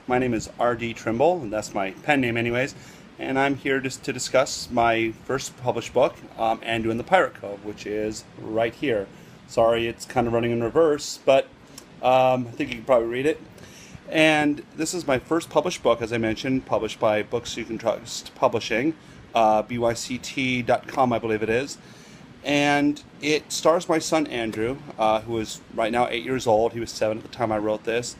My name is R.D. Trimble, and that's my pen name anyways, and I'm here just to discuss my first published book, Andrew and the Pirate Cove, which is right here. Sorry, it's kind of running in reverse, but I think you can probably read it. And this is my first published book, as I mentioned, published by Books You Can Trust Publishing, byct.com, I believe it is. And it stars my son Andrew, who is right now 8 years old. He was 7 at the time I wrote this.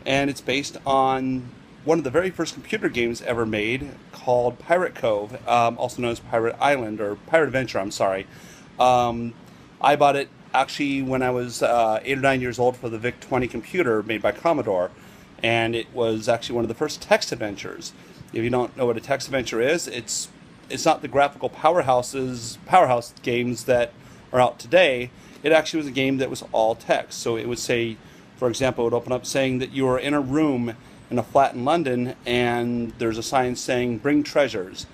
And it's based on one of the very first computer games ever made called Pirate Cove, also known as Pirate Island, or Pirate Adventure, I'm sorry. I bought it actually when I was 8 or 9 years old for the VIC-20 computer made by Commodore. And it was actually one of the first text adventures. If you don't know what a text adventure is, it's not the graphical powerhouse games that are out today. It actually was a game that was all text. So it would say, for example, it would open up saying that you are in a room in a flat in London and there's a sign saying bring treasures.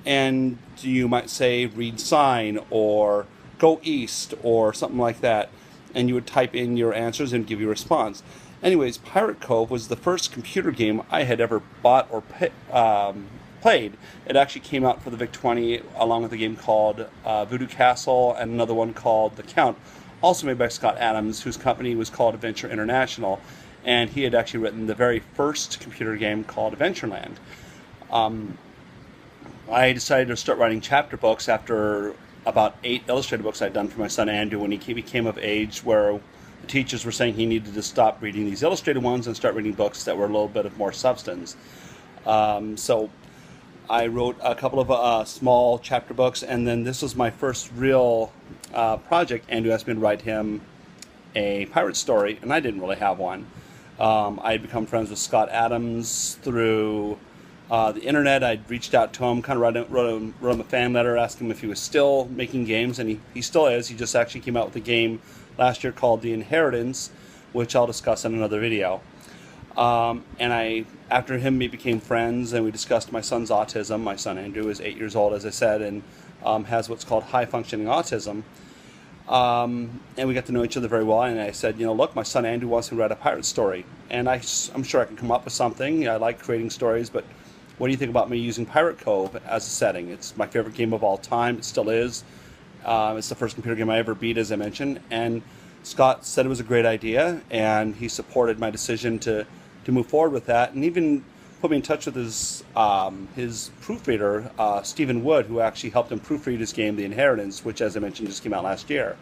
And you might say read sign or go east or something like that. And you would type in your answers and give you a response. Anyways, Pirate Cove was the first computer game I had ever bought or played. It actually came out for the VIC-20 along with a game called Voodoo Castle and another one called The Count, also made by Scott Adams, whose company was called Adventure International, and he had actually written the very first computer game called Adventureland. I decided to start writing chapter books after about 8 illustrated books I'd done for my son Andrew when he became of age, where the teachers were saying he needed to stop reading these illustrated ones and start reading books that were a little bit of more substance. So I wrote a couple of small chapter books, and then this was my first real project. Andrew asked me to write him a pirate story, and I didn't really have one. I had become friends with Scott Adams through the internet. I'd reached out to him, kind of wrote him a fan letter, asking him if he was still making games, and he still is. He just actually came out with a game last year called The Inheritance, which I'll discuss in another video. And after him, we became friends, and we discussed my son's autism. My son Andrew is 8 years old, as I said, and has what's called high-functioning autism. And we got to know each other very well, and I said, look, my son Andrew wants me to write a pirate story, and I'm sure I can come up with something. I like creating stories, but what do you think about me using Pirate Cove as a setting? It's my favorite game of all time. It still is. It's the first computer game I ever beat, as I mentioned, and Scott said it was a great idea, and he supported my decision to move forward with that, and even put me in touch with his proofreader, Stephen Wood, who actually helped him proofread his game, The Inheritance, which, as I mentioned, just came out last year.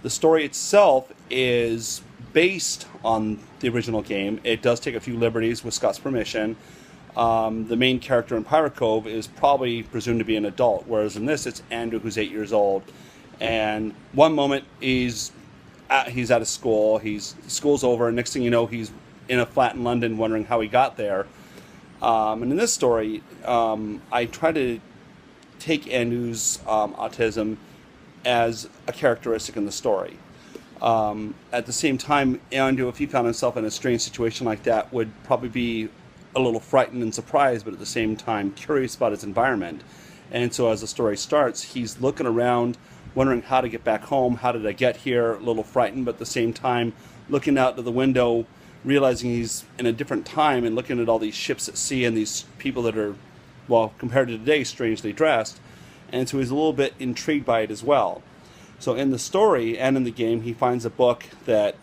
The story itself is based on the original game. It does take a few liberties with Scott's permission. The main character in Pirate Cove is probably presumed to be an adult, whereas in this, it's Andrew, who's 8 years old. And one moment he's out of school, school's over, and next thing you know, he's in a flat in London wondering how he got there. And in this story, I try to take Andrew's autism as a characteristic in the story. At the same time, Andrew, if he found himself in a strange situation like that, would probably be a little frightened and surprised, but at the same time curious about his environment. And so as the story starts, he's looking around, wondering how to get back home, how did I get here, a little frightened, but at the same time looking out to the window, realizing he's in a different time and looking at all these ships at sea and these people that are, well, compared to today, strangely dressed. And so he's a little bit intrigued by it as well. So in the story and in the game, he finds a book that,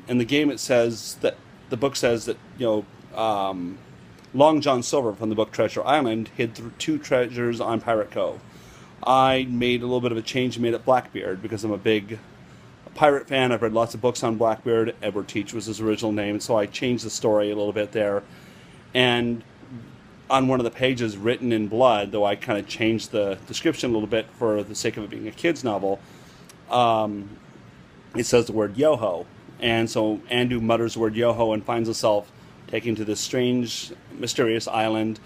in the game it says that, the book says that, Long John Silver from the book Treasure Island hid 2 treasures on Pirate Cove. I made a little bit of a change and made it Blackbeard because I'm a big pirate fan. I've read lots of books on Blackbeard. Edward Teach was his original name, so I changed the story a little bit there. And on one of the pages, written in blood, though I kind of changed the description a little bit for the sake of it being a kid's novel, it says the word yo-ho. And so Andrew mutters the word yo-ho and finds himself taken to this strange, mysterious island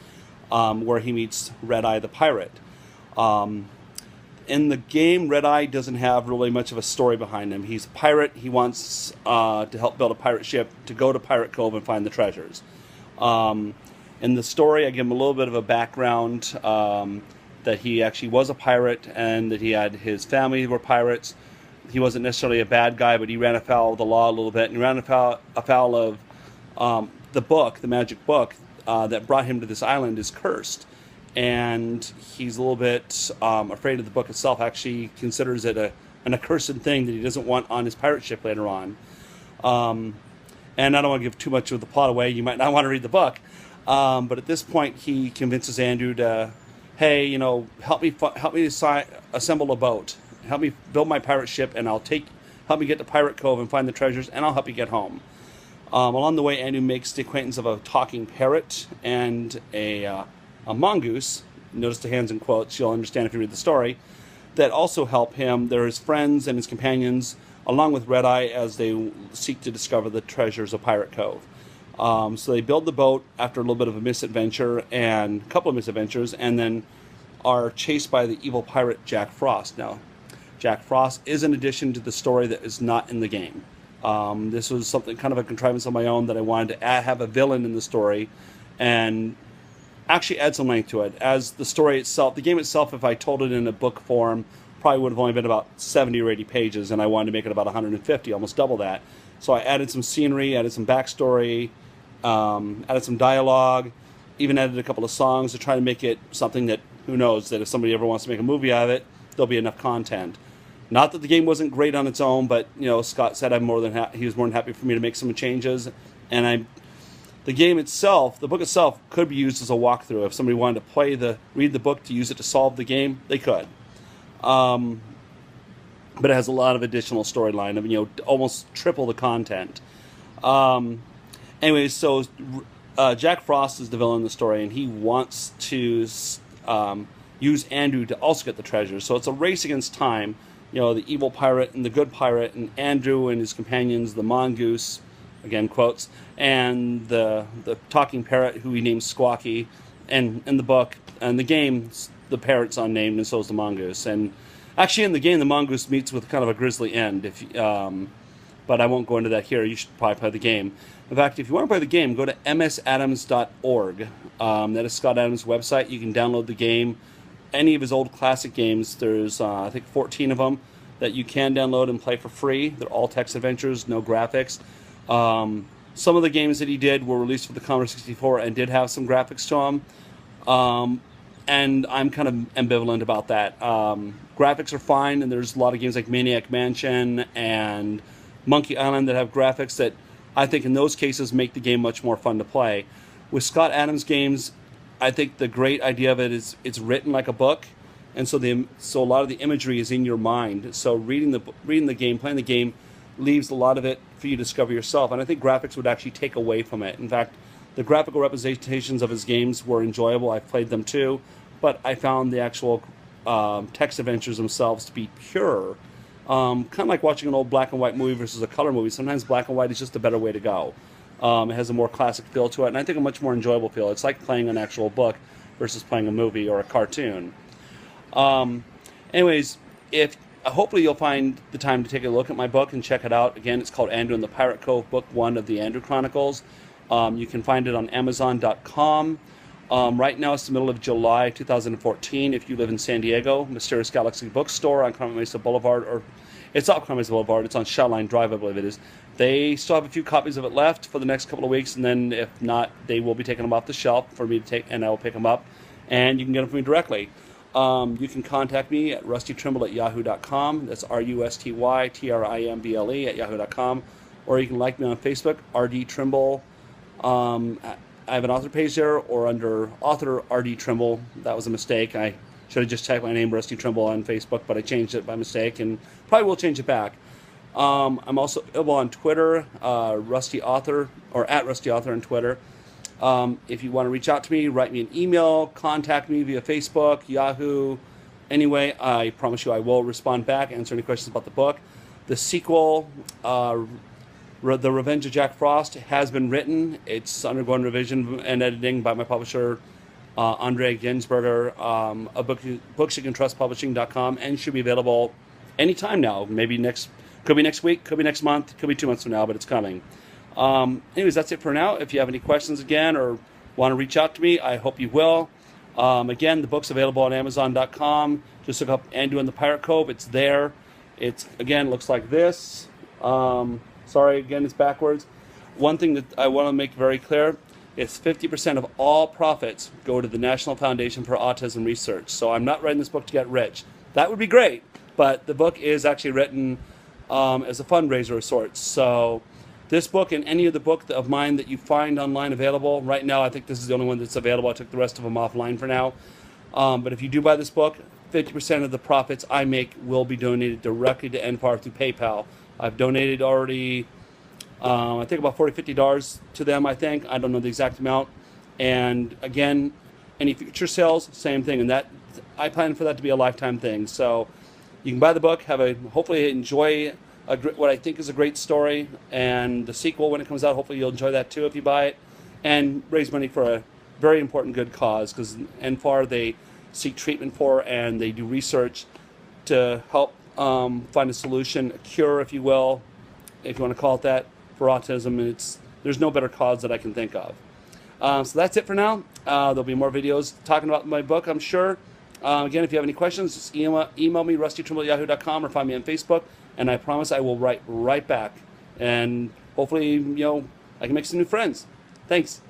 where he meets Red-Eye the pirate. In the game, Red-Eye doesn't have really much of a story behind him. He's a pirate. He wants to help build a pirate ship to go to Pirate Cove and find the treasures. In the story, I give him a little bit of a background that he actually was a pirate and that he had his family who were pirates. He wasn't necessarily a bad guy, but he ran afoul of the law a little bit, and he ran afoul of the book, the magic book that brought him to this island, is cursed. And he's a little bit afraid of the book itself. Actually, he considers it an accursed thing that he doesn't want on his pirate ship later on. And I don't want to give too much of the plot away. You might not want to read the book. But at this point, he convinces Andrew to, hey, you know, help me assemble a boat. Help me build my pirate ship, and help me get to Pirate Cove and find the treasures, and I'll help you get home. Along the way, Andrew makes the acquaintance of a talking parrot and a mongoose. Notice the hands in quotes. You'll understand if you read the story. That also help him. They're his friends and his companions, along with Red Eye, as they seek to discover the treasures of Pirate Cove. So they build the boat after a little bit of a misadventure and a couple of misadventures, and then are chased by the evil pirate Jack Frost. Now, Jack Frost is an addition to the story that is not in the game. This was something kind of a contrivance of my own, that I wanted to have a villain in the story and actually add some length to it. As the story itself, the game itself, if I told it in a book form, probably would have only been about 70 or 80 pages, and I wanted to make it about 150, almost double that. So I added some scenery, added some backstory, added some dialogue, even added a couple of songs to try to make it something that, who knows, that if somebody ever wants to make a movie out of it, there'll be enough content. Not that the game wasn't great on its own, but you know, Scott said he was more than happy for me to make some changes, and the game itself, the book itself, could be used as a walkthrough. If somebody wanted to read the book to use it to solve the game, they could. But it has a lot of additional storyline. I mean, you know, almost triple the content. Anyways, so Jack Frost is the villain in the story, and he wants to use Andrew to also get the treasure. So it's a race against time. You know, the evil pirate and the good pirate, and Andrew and his companions, the mongoose, again quotes, and the talking parrot, who he names Squawky. And in the book, and the game, the parrot's unnamed, and so is the mongoose. And actually, in the game, the mongoose meets with kind of a grisly end. But I won't go into that here. You should probably play the game. In fact, if you want to play the game, go to msadams.org. That is Scott Adams' website. You can download the game. Any of his old classic games, there's I think 14 of them that you can download and play for free. They're all text adventures, no graphics. Some of the games that he did were released for the Commodore 64 and did have some graphics to them. And I'm kind of ambivalent about that. Graphics are fine, and there's a lot of games like Maniac Mansion and Monkey Island that have graphics that I think in those cases make the game much more fun to play. With Scott Adams games, I think the great idea of it is it's written like a book, and so a lot of the imagery is in your mind. So reading the game, playing the game, leaves a lot of it for you to discover yourself. And I think graphics would actually take away from it. In fact, the graphical representations of his games were enjoyable. I've played them too, but I found the actual text adventures themselves to be pure. Kind of like watching an old black and white movie versus a color movie. Sometimes black and white is just a better way to go. It has a more classic feel to it, and I think a much more enjoyable feel. It's like playing an actual book versus playing a movie or a cartoon. Anyways, hopefully you'll find the time to take a look at my book and check it out. Again, it's called Andrew and the Pirate Cove, Book 1 of the Andrew Chronicles. You can find it on Amazon.com. Right now it's the middle of July 2014. If you live in San Diego, Mysterious Galaxy Bookstore on Carmen Mesa Boulevard, or it's not Carmen Mesa Boulevard, it's on Shellline Drive, I believe it is. They still have a few copies of it left for the next couple of weeks, and then if not, they will be taking them off the shelf for me to take, and I will pick them up, and you can get them from me directly. You can contact me at rustytrimble@yahoo.com. That's RUSTYTRIMBLE at yahoo.com. Or you can like me on Facebook, RD Trimble. I have an author page there, or under author RD Trimble. That was a mistake. I should have just typed my name, Rusty Trimble, on Facebook, but I changed it by mistake, and probably will change it back. I'm also available on Twitter, Rusty Author, or at Rusty Author on Twitter. If you want to reach out to me, write me an email, contact me via Facebook, Yahoo. Anyway, I promise you I will respond back, answer any questions about the book. The sequel, The Revenge of Jack Frost, has been written. It's undergoing revision and editing by my publisher, Andre Ginsberger, books-you-can-trust-publishing.com, and should be available anytime now. Could be next week, could be next month, could be 2 months from now, but it's coming. Anyways, that's it for now. If you have any questions again or want to reach out to me, I hope you will. Again, the book's available on Amazon.com. Just look up Andrew and the Pirate Cove. It's there. It's, again, looks like this. Sorry, again, it's backwards. one thing that I want to make very clear is 50% of all profits go to the National Foundation for Autism Research. So I'm not writing this book to get rich. That would be great, but the book is actually written as a fundraiser of sorts. So this book and any of the book of mine that you find online available, right now I think this is the only one that's available. I took the rest of them offline for now. But if you do buy this book, 50% of the profits I make will be donated directly to NFAR through PayPal. I've donated already, I think about $40, $50 to them, I think. I don't know the exact amount. And again, any future sales, same thing. And that I plan for that to be a lifetime thing. So you can buy the book, hopefully enjoy what I think is a great story, and the sequel when it comes out, hopefully you'll enjoy that too if you buy it, and raise money for a very important good cause, because NFAR, they seek treatment for, and they do research to help find a solution, a cure, if you will, if you want to call it that, for autism. And there's no better cause that I can think of. So that's it for now. There'll be more videos talking about my book, I'm sure. Again, if you have any questions, just email me, rustytrimble@yahoo.com, or find me on Facebook, and I promise I will write right back. And hopefully, I can make some new friends. Thanks.